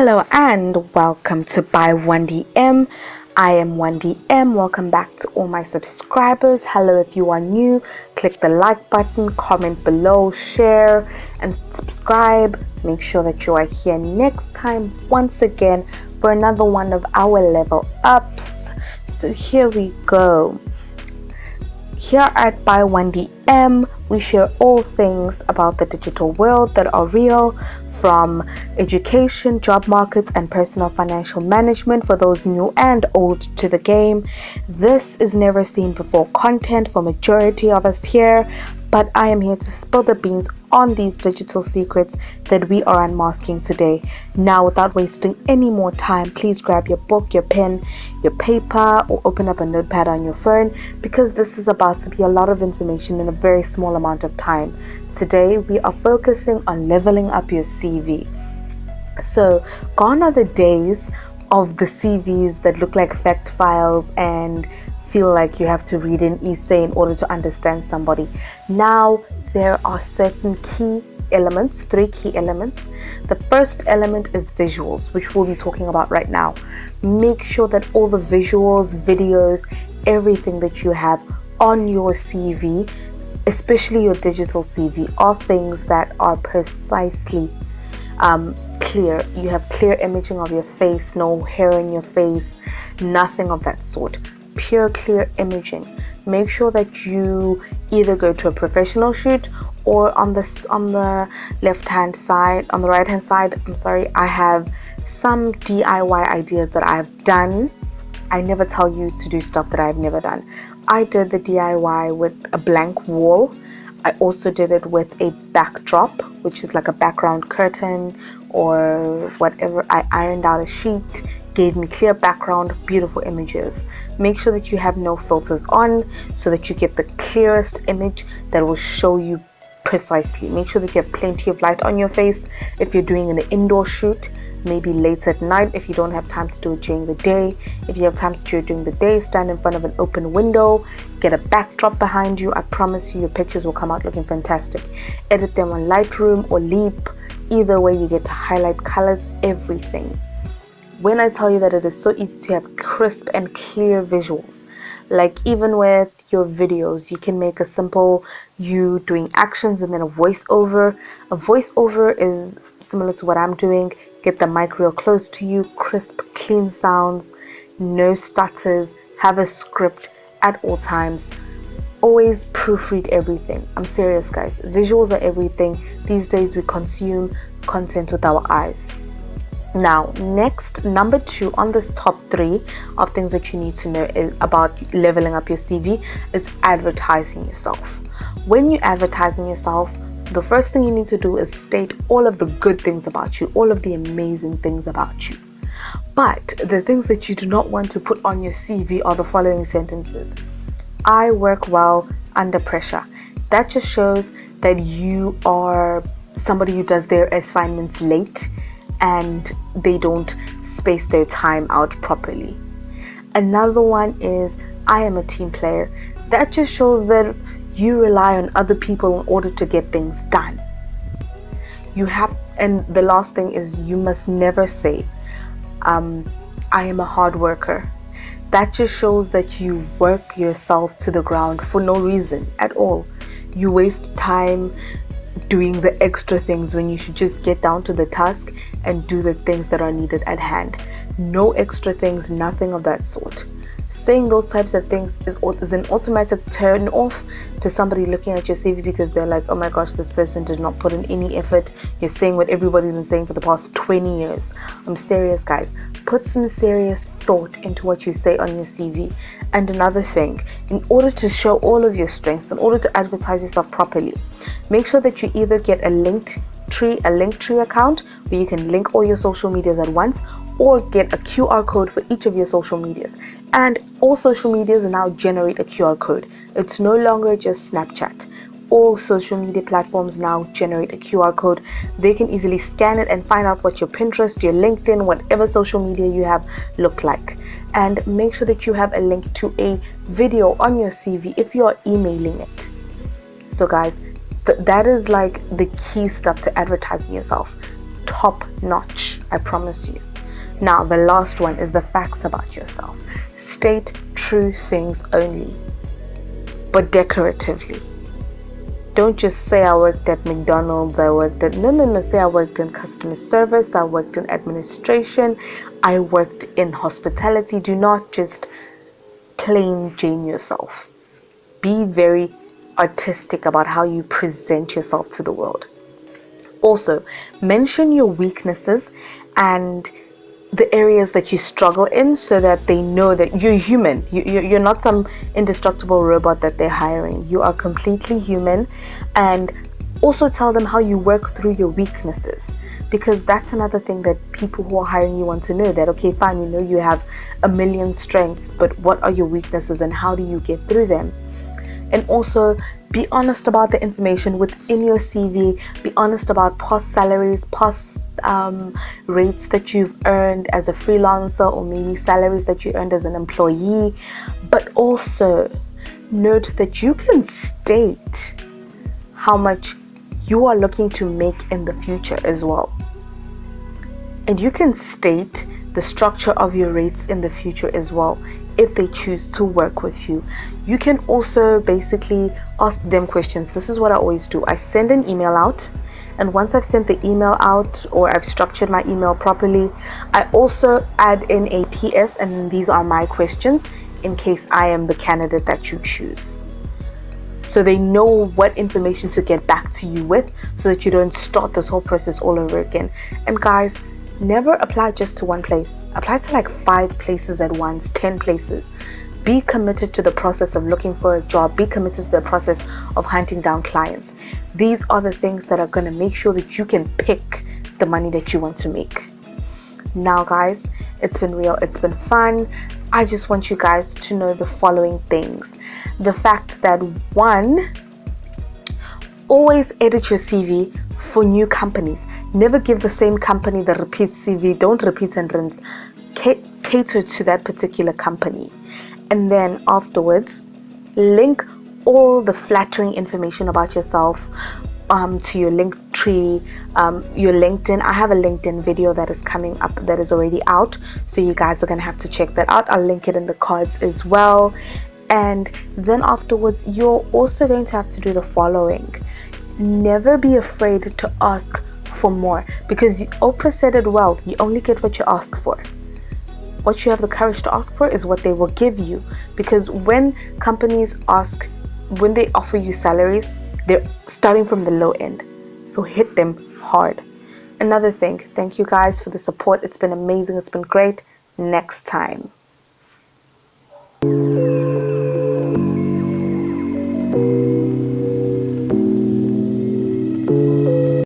Hello and welcome to By 1DM. I am 1DM. Welcome back to all my subscribers. Hello, if you are new, click the like button, comment below, share and subscribe. Make sure that you are here next time once again for another one of our level ups. So here we go. Here at By 1DM, we share all things about the digital world that are real, from education, job markets, and personal financial management for those new and old to the game. This is never seen before content for majority of us here, but I am here to spill the beans on these digital secrets that we are unmasking today. Now, without wasting any more time, please grab your book, your pen, your paper, or open up a notepad on your phone, because this is about to be a lot of information in a very small amount of time. Today, we are focusing on leveling up your CV. So, gone are the days of the CVs that look like fact files and feel like you have to read an essay in order to understand somebody. Now there are certain key elements, 3 key elements. The first element is visuals, which we'll be talking about right now. Make sure that all the visuals, videos, everything that you have on your CV, especially your digital CV, are things that are precisely clear. You have clear imaging of your face, no hair in your face, nothing of that sort. Pure clear imaging. Make sure that you either go to a professional shoot, or on the right hand side, I have some DIY ideas that I've done. I never tell you to do stuff that I've never done. I did the DIY with a blank wall. I also did it with a backdrop, which is like a background curtain or whatever. I ironed out a sheet, gave me clear background, beautiful images. Make sure that you have no filters on so that you get the clearest image that will show you precisely. Make sure that you have plenty of light on your face if you're doing an indoor shoot, maybe late at night if you don't have time to do it during the day. If you have time to do it during the day, stand in front of an open window, get a backdrop behind you. I promise you your pictures will come out looking fantastic. Edit them on Lightroom or Leap. Either way, you get to highlight colors, everything. When I tell you that it is so easy to have crisp and clear visuals, like even with your videos, you can make a simple you doing actions and then a voiceover. A voiceover is similar to what I'm doing. Get the mic real close to you, crisp, clean sounds, no stutters, have a script at all times. Always proofread everything. I'm serious, guys. Visuals are everything. These days we consume content with our eyes. Now, next, number 2 on this top 3 of things that you need to know is about leveling up your CV is advertising yourself. When you're advertising yourself, the first thing you need to do is state all of the good things about you, all of the amazing things about you. But the things that you do not want to put on your CV are the following sentences. I work well under pressure. That just shows that you are somebody who does their assignments late and they don't space their time out properly. Another one is I am a team player. That just shows that you rely on other people in order to get things done. And the last thing is you must never say I am a hard worker. That just shows that you work yourself to the ground for no reason at all. You waste time doing the extra things when you should just get down to the task and do the things that are needed at hand. No extra things, nothing of that sort. Saying those types of things is an automatic turn off to somebody looking at your CV, because they're like, oh my gosh, this person did not put in any effort. You're saying what everybody's been saying for the past 20 years. I'm serious, guys. Put some serious thought into what you say on your CV. And another thing, in order to show all of your strengths, in order to advertise yourself properly, make sure that you either get a Linktree account where you can link all your social medias at once, or get a QR code for each of your social medias. And all social medias now generate a QR code. It's no longer just Snapchat. All social media platforms now generate a QR code. They can easily scan it and find out what your Pinterest, your LinkedIn, whatever social media you have look like. And make sure that you have a link to a video on your CV if you are emailing it. So guys, that is like the key stuff to advertising yourself. Top notch. I promise you. Now, the last one is the facts about yourself. State true things only, but decoratively. Don't just say I worked at McDonald's, say I worked in customer service, I worked in administration, I worked in hospitality. Do not just plain Jane yourself. Be very artistic about how you present yourself to the world. Also, mention your weaknesses and the areas that you struggle in, so that they know that you're human. You're not some indestructible robot that they're hiring. You are completely human. And also tell them how you work through your weaknesses, because that's another thing that people who are hiring you want to know. That, okay, fine, you know you have a million strengths, but what are your weaknesses and how do you get through them? And also be honest about the information within your CV. Be honest about past salaries, past rates that you've earned as a freelancer, or maybe salaries that you earned as an employee. But also note that you can state how much you are looking to make in the future as well. And you can state the structure of your rates in the future as well, if they choose to work with you. You can also basically ask them questions. This is what I always do. I send an email out, and once I've sent the email out, or I've structured my email properly, I also add in a PS, and these are my questions in case I am the candidate that you choose. So they know what information to get back to you with, so that you don't start this whole process all over again. And guys, never apply just to one place. Apply to like 5 places at once, 10 places. Be committed to the process of looking for a job. Be committed to the process of hunting down clients. These are the things that are going to make sure that you can pick the money that you want to make. Now guys, it's been real, it's been fun. I just want you guys to know the following things. The fact that, 1, always edit your CV for new companies. Never give the same company the repeat CV. Don't repeat and rinse. Cater to that particular company. And then afterwards, link all the flattering information about yourself to your Linktree, your LinkedIn. I have a LinkedIn video that is coming up, that is already out, so you guys are gonna have to check that out. I'll link it in the cards as well. And then afterwards, you're also going to have to do the following. Never be afraid to ask for more, because Oprah said it well, you only get what you ask for. What you have the courage to ask for is what they will give you, because when companies when they offer you salaries, they're starting from the low end, so hit them hard. Another thing, thank you guys for the support. It's been amazing, it's been great. Next time.